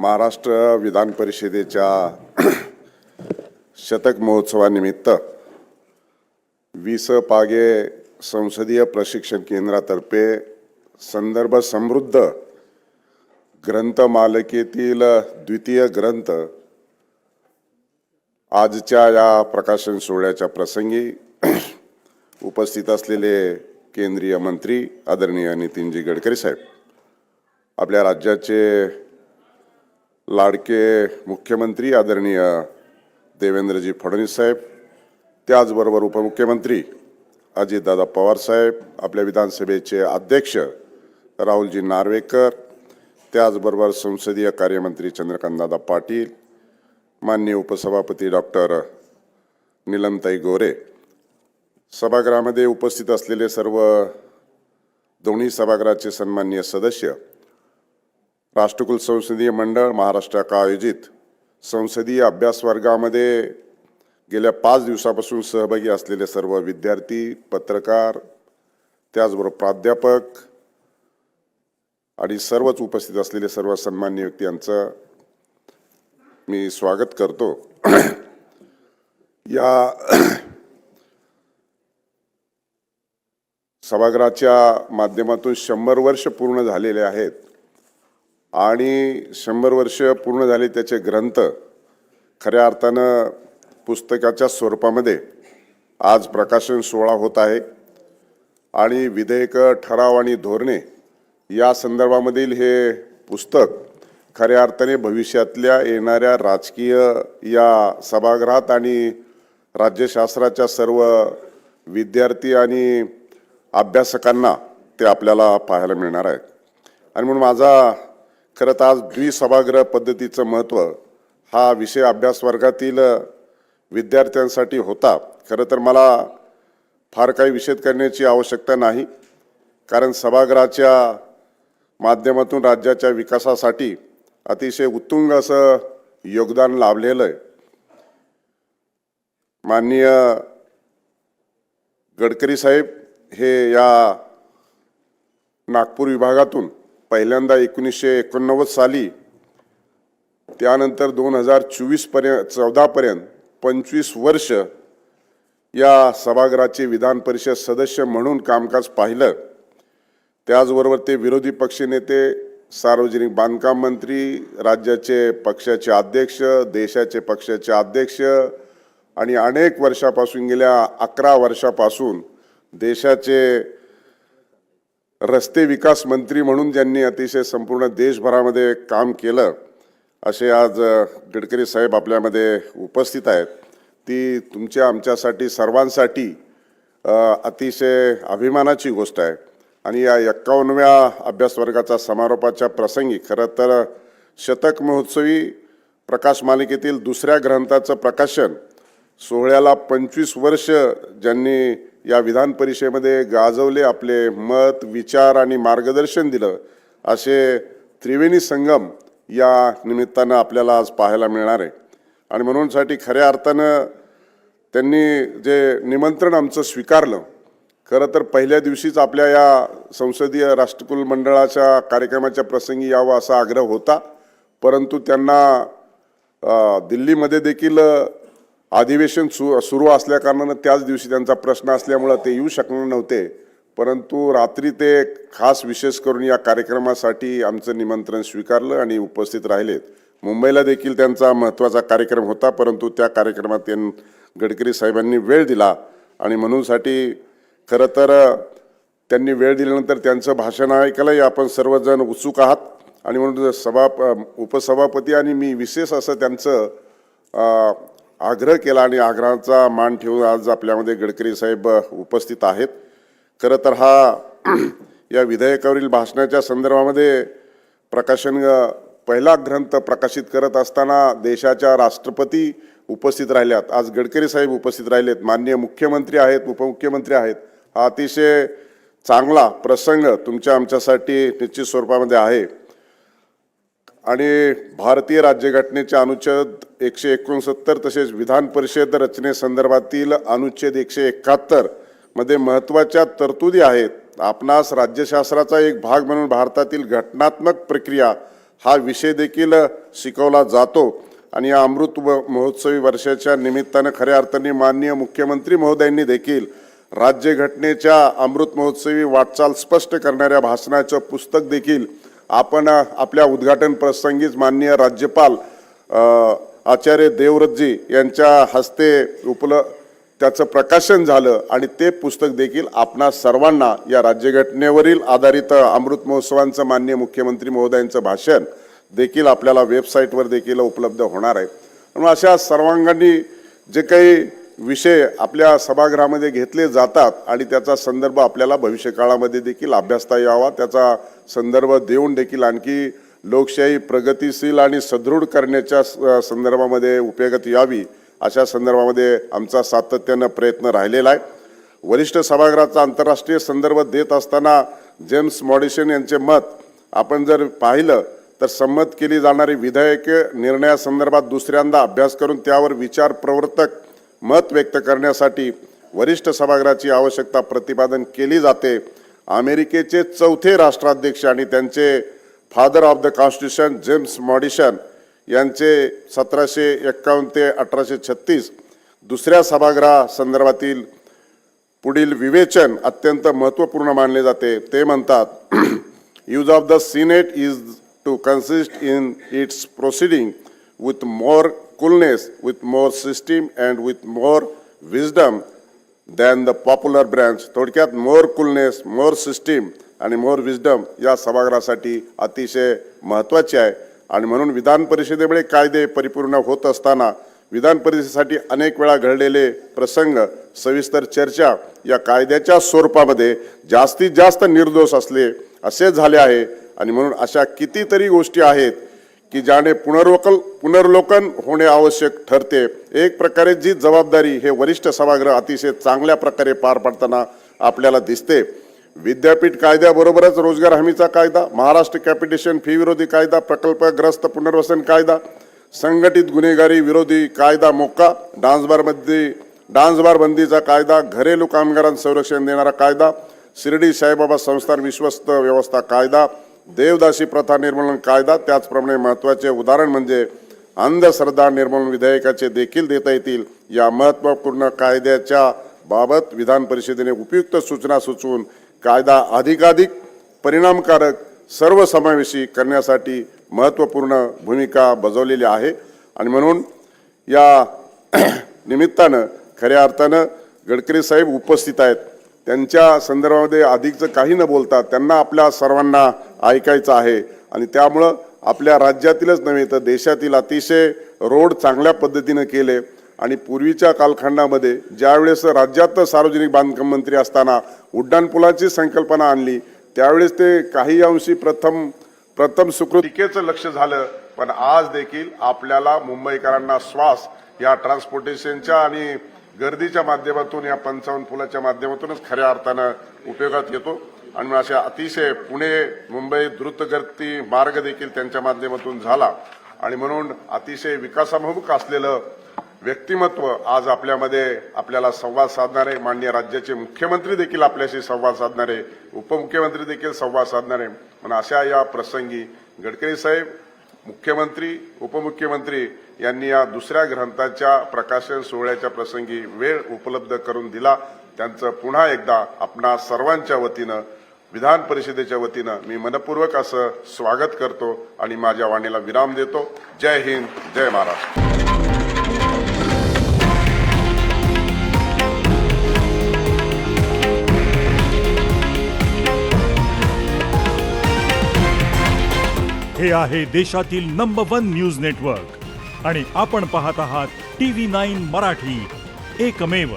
महाराष्ट्र विधान परिषदेच्या शतक महोत्सवानिमित्त पागे संसदीय प्रशिक्षण केंद्रातर्फे संदर्भ समृद्ध ग्रंथमालिकेतील द्वितीय ग्रंथ आजच्या या प्रकाशन सोहळ्याच्या प्रसंगी उपस्थित असलेले केंद्रीय मंत्री आदरणीय नितीनजी गडकरी साहेब, आपल्या राज्याचे लाडके मुख्यमंत्री आदरणीय देवेंद्रजी फडणवीस साहेब, त्याचबरोबर उपमुख्यमंत्री अजितदादा पवार साहेब, आपल्या विधानसभेचे अध्यक्ष राहुलजी नार्वेकर, त्याचबरोबर संसदीय कार्यमंत्री चंद्रकांतदादा पाटील, माननीय उपसभापती डॉक्टर नीलमताई गोरे, सभागृहामध्ये उपस्थित असलेले सर्व दोन्ही सभागृहाचे सन्माननीय सदस्य, राष्ट्रकुल संसदीय मंडळ महाराष्ट्र आयोजित संसदीय अभ्यास वर्गामध्ये गेल्या 5 दिवसापासून सहभागी असलेले सर्व विद्यार्थी, पत्रकार, त्याचबरोबर प्राध्यापक आणि सर्वच उपस्थित असलेले सर्व सन्माननीय व्यक्ती यांचं मी स्वागत करतो। या सभागृहाच्या माध्यमातून 100 वर्ष पूर्ण झालेले आहेत आणि 100 वर्ष पूर्ण झाले त्याचे ग्रंथ खऱ्या अर्थानं पुस्तकाच्या स्वरूपामध्ये आज प्रकाशन सोहळा होत आहे आणि विधेयक, ठराव आणि धोरणे या संदर्भामधील हे पुस्तक खऱ्या अर्थाने भविष्यातल्या येणाऱ्या राजकीय या सभागृहात आणि राज्यशास्त्राच्या सर्व विद्यार्थी आणि अभ्यासकांना ते आपल्याला पाहायला मिळणार आहे। आणि म्हणून माझा खरं तर आज द्विसभागृह पद्धतीचं महत्त्व हा विषय अभ्यास वर्गातील विद्यार्थ्यांसाठी होता। खरं तर मला फार काही विषद करण्याची आवश्यकता नाही, कारण सभागृहाच्या माध्यमातून राज्याच्या विकासासाठी अतिशय उत्तुंग असं योगदान लाभलेलं आहे। माननीय गडकरी साहेब हे या नागपूर विभागातून पहिल्यांदा 1989 साली, त्यानंतर 2024 पर्यंत 14 पर्यंत 25 वर्ष या सभागृहाचे विधान परिषद सदस्य म्हणून कामकाज पाहिलं। त्याचबरोबर ते विरोधी पक्षनेते, सार्वजनिक बांधकाम मंत्री, राज्याचे पक्षाचे अध्यक्ष, देशाचे पक्षाचे अध्यक्ष आणि अनेक वर्षापासून गेल्या 11 वर्षापासून देशाचे रस्ते विकास मंत्री म्हणून ज्यांनी अतिशय संपूर्ण देशभरामध्ये काम केलं, असे आज गडकरी साहेब आपल्यामध्ये उपस्थित आहेत। ती तुमच्या आमच्यासाठी सर्वांसाठी अतिशय अभिमानाची गोष्ट आहे। आणि या 51व्या अभ्यास वर्गाचा समारोपाच्या प्रसंगी खरं तर शतक महोत्सवी प्रकाश मालिकेतील दुसऱ्या ग्रंथाचं प्रकाशन सोहळ्याला 25 वर्ष ज्यांनी या विधान परिषदेमध्ये गाजवले, आपले मत, विचार आणि मार्गदर्शन दिलं, असे त्रिवेणी संगम या निमित्तानं आपल्याला आज पाहायला मिळणार आहे। आणि म्हणूनसाठी खऱ्या अर्थानं त्यांनी जे निमंत्रण आमचं स्वीकारलं, खरं तर पहिल्या दिवशीच आपल्या या संसदीय राष्ट्रकुल मंडळाच्या कार्यक्रमाच्या प्रसंगी यावं असा आग्रह होता, परंतु त्यांना दिल्लीमध्ये देखील अधिवेशन सुरू असल्याकारणानं त्याच दिवशी त्यांचा प्रश्न असल्यामुळं ते येऊ शकणार नव्हते, परंतु रात्री ते खास विशेष करून या कार्यक्रमासाठी आमचं निमंत्रण स्वीकारलं आणि उपस्थित राहिलेत। मुंबईला देखील त्यांचा महत्त्वाचा कार्यक्रम होता, परंतु त्या कार्यक्रमात गडकरी साहेबांनी वेळ दिला आणि म्हणूनसाठी खरं तर त्यांनी वेळ दिल्यानंतर त्यांचं भाषण ऐकायला आपण सर्वजण उत्सुक आहात। आणि म्हणून उपसभापती आणि मी विशेष असं त्यांचं आग्रह केला आणि आग्रहाचा मान ठेवून आज आपल्यामध्ये गडकरी साहेब उपस्थित आहेत। खरं तर हा या विधेयकावरील भाषणाच्या संदर्भामध्ये प्रकाशन पहिला ग्रंथ प्रकाशित करत असताना देशाच्या राष्ट्रपती उपस्थित राहिल्यात, आज गडकरी साहेब उपस्थित राहिलेत, माननीय मुख्यमंत्री आहेत, उपमुख्यमंत्री आहेत। हा अतिशय चांगला प्रसंग तुमच्या आमच्यासाठी निश्चित स्वरूपामध्ये आहे। आणि भारतीय राज्यघटनेच्या अनुच्छेद 169 तसेच विधान परिषद रचनेसंदर्भातील अनुच्छेद 171 मध्ये महत्त्वाच्या तरतुदी आहेत। आपणास राज्यशास्त्राचा एक भाग म्हणून भारतातील घटनात्मक प्रक्रिया हा विषय देखील शिकवला जातो. आणि या अमृत महोत्सवी वर्षाच्या निमित्तानं खऱ्या अर्थाने माननीय मुख्यमंत्री महोदयांनी देखील राज्यघटनेच्या अमृत महोत्सवी वाटचाल स्पष्ट करणाऱ्या भाषणाचं पुस्तक देखील आपण आपल्या उद्घाटन प्रसंगीच माननीय राज्यपाल आचार्य देवव्रतजी यांच्या हस्ते त्याचं प्रकाशन झालं आणि ते पुस्तक देखील आपणा सर्वांना या राज्यघटनेवरील आधारित अमृत महोत्सवांचं माननीय मुख्यमंत्री महोदयांचं भाषण देखील आपल्याला वेबसाईटवर देखील उपलब्ध होणार आहे. म्हणून अशा सर्वांगांनी जे काही विषय आपल्या सभागृहामध्ये घेतले जातात आणि त्याचा संदर्भ आपल्याला भविष्यकाळामध्ये देखील अभ्यासता यावा, त्याचा संदर्भ देऊन देखील आणखी लोकशाही प्रगतिशील आणि सदृढ करण्याच्या संदर्भामध्ये उपयोगात यावी, अशा संदर्भामध्ये आमचा सातत्यानं प्रयत्न राहिलेला आहे. वरिष्ठ सभागृहाचा आंतरराष्ट्रीय संदर्भ देत असताना जेम्स मॉडिसन यांचे मत आपण जर पाहिलं तर संमत केली जाणारी विधेयके निर्णयासंदर्भात दुसऱ्यांदा अभ्यास करून त्यावर विचार प्रवर्तक मत व्यक्त करण्यासाठी वरिष्ठ सभागृहाची आवश्यकता प्रतिपादन केली जाते. अमेरिकेचे चौथे राष्ट्राध्यक्ष आणि त्यांचे father of the constitution James Madison यांचे 1751 ते 1836 दुसऱ्या सभागृहासंदर्भातील पुढील विवेचन अत्यंत महत्त्वपूर्ण मानले जाते. ते म्हणतात, use of the Senate is to consist in its proceeding with more coolness, with more system and with more wisdom than the popular branch. थोडक्यात more coolness, more system आणि more wisdom या सभागृहासाठी अतिशय महत्त्वाचे आहे. आणि म्हणून विधान परिषदेमुळे कायदे परिपूर्ण होत असताना विधान परिषदेसाठी अनेक वेळा घडलेले प्रसंग सविस्तर चर्चा या कायद्याच्या स्वरूपामध्ये जास्तीत जास्त निर्दोष असले असे झाले आहे. आणि म्हणून अशा कितीतरी गोष्टी आहेत की ज्याने पुनर्लोकन होणे आवश्यक ठरते. एक प्रकारे जी जबाबदारी हे वरिष्ठ सभागृह अतिशय चांगल्या प्रकारे पार पाडताना आपल्याला दिसते. विद्यापीठ कायद्याबरोबरच रोजगार हमीचा कायदा, महाराष्ट्र कॅपिटेशन फी विरोधी कायदा, प्रकल्पग्रस्त पुनर्वसन कायदा, संघटित गुन्हेगारी विरोधी कायदा मोक्का, डान्सबार बंदीचा कायदा, घरेलू कामगारांना संरक्षण देणारा कायदा, शिर्डी साईबाबा संस्थान विश्वस्त व्यवस्था कायदा, देवदासी प्रथा निर्मूलन कायदा, त्याचप्रमाणे महत्त्वाचे उदाहरण म्हणजे अंधश्रद्धा निर्मूलन विधेयकाचे देखील देता येतील. या महत्त्वपूर्ण कायद्याच्या बाबत विधान परिषदेने उपयुक्त सूचना सुचवून कायदा अधिकाधिक परिणामकारक सर्वसमावेशी करण्यासाठी महत्त्वपूर्ण भूमिका बजावलेली आहे. आणि म्हणून या निमित्तानं खऱ्या अर्थानं गडकरी साहेब उपस्थित आहेत. त्यांच्या संदर्भामध्ये अधिकचं काही न बोलता त्यांना आपल्या सर्वांना ऐकायचं आहे. आणि त्यामुळं आपल्या राज्यातीलच नव्हे तर देशातील अतिशय रोड चांगल्या पद्धतीनं केले. आणि पूर्वीच्या कालखंडामध्ये ज्यावेळेस राज्यात सार्वजनिक बांधकाम मंत्री असताना उड्डाणपुलाची संकल्पना आणली त्यावेळेस ते काही अंशी प्रथम सुकृतिकेचं लक्ष झालं. पण आज देखील आपल्याला मुंबईकरांना श्वास या ट्रान्सपोर्टेशनच्या आणि गर्दीच्या माध्यमातून या 55 पुलाच्या माध्यमातूनच खऱ्या अर्थानं उपयोगात येतो. आणि अशा अतिशय पुणे मुंबई द्रुतगती मार्ग देखील त्यांच्या माध्यमातून झाला. आणि म्हणून अतिशय विकासाभिमुख असलेलं व्यक्तिमत्व आज आपल्याला संवाद साधणारे माननीय राज्याचे मुख्यमंत्री देखील आपल्याशी संवाद साधणारे, उपमुख्यमंत्री देखील संवाद साधणारे. पण अशा या प्रसंगी गडकरी साहेब मुख्यमंत्री उपमुख्यमंत्री यांनी या दुसऱ्या ग्रंथाच्या प्रकाशन सोहळ्याच्या प्रसंगी वेळ उपलब्ध करून दिला. त्यांचं पुन्हा एकदा आपणा सर्वांच्या वतीनं विधान परिषदेच्या वतीनं मी मनपूर्वक असं स्वागत करतो आणि माझ्या वाणीला विराम देतो. जय हिंद, जय महाराष्ट्र. हे आहे देशातील नंबर 1 न्यूज नेटवर्क आणि आपण पाहत आहात TV9 मराठी, एकमेव.